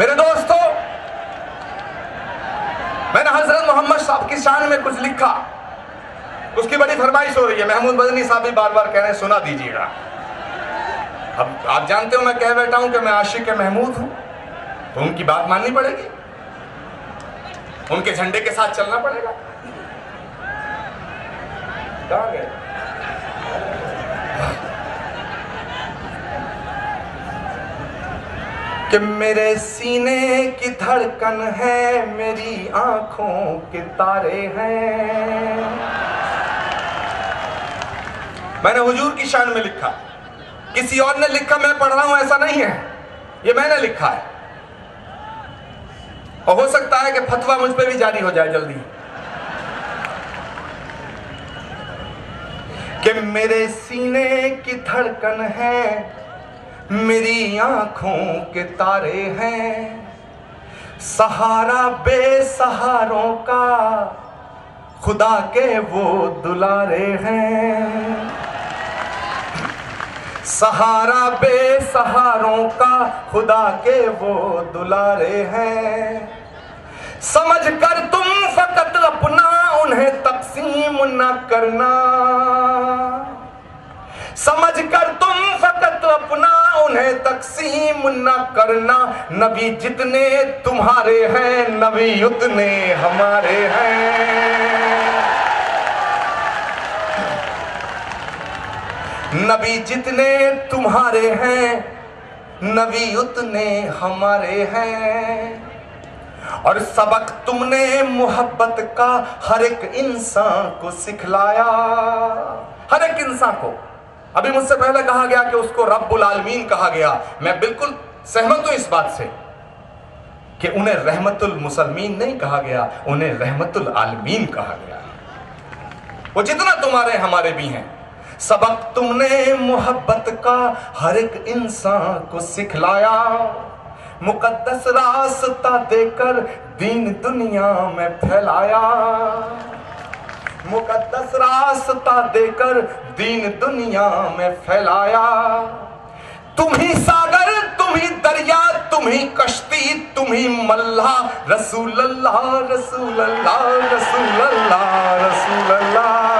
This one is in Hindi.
मेरे दोस्तों, मैंने हजरत मोहम्मद साहब की शान में कुछ लिखा, उसकी बड़ी फरमाइश हो रही है। महमूद मदनी साहब भी बार बार कह रहे हैं सुना दीजिएगा। अब आप जानते हो मैं कह बैठा हूं कि मैं आशिक महमूद हूं, तो उनकी बात माननी पड़ेगी, उनके झंडे के साथ चलना पड़ेगा। कहां गए? कि मेरे सीने की धड़कन है, मेरी आंखों के तारे हैं। मैंने हुजूर की शान में लिखा, किसी और ने लिखा मैं पढ़ रहा हूं ऐसा नहीं है, ये मैंने लिखा है। और हो सकता है कि फतवा मुझ पे भी जारी हो जाए जल्दी, कि मेरे सीने की धड़कन है, मेरी आंखों के तारे हैं। सहारा बेसहारों का, खुदा के वो दुलारे हैं। सहारा बेसहारों का, खुदा के वो दुलारे हैं। समझ कर तुम फकत अपना उन्हें तकसीम न करना, समझ कर तुम फकत अपना उन्हें तकसीम न करना। नबी जितने तुम्हारे हैं, नबी उतने हमारे हैं। नबी जितने तुम्हारे हैं, नबी उतने हमारे हैं। और सबक तुमने मोहब्बत का हर एक इंसान को सिखलाया, हर एक इंसान को। अभी मुझसे पहले कहा गया कि उसको रब्बुल आलमीन कहा गया, मैं बिल्कुल सहमत हूं इस बात से कि उन्हें रहमतुल मुसलमीन नहीं कहा गया, उन्हें रहमतुल आलमीन कहा गया। वो जितना तुम्हारे हमारे भी हैं। सबक तुमने मोहब्बत का हर एक इंसान को सिखलाया, मुकद्दस रास्ता देकर दीन दुनिया में फैलाया। मुकद्दस रास्ता देकर दीन दुनिया में फैलाया। तुम ही सागर, तुम ही दरिया, तुम ही कश्ती, तुम ही मल्लाह। रसूल अल्लाह, रसूल अल्लाह, रसूल अल्लाह, रसूल अल्लाह।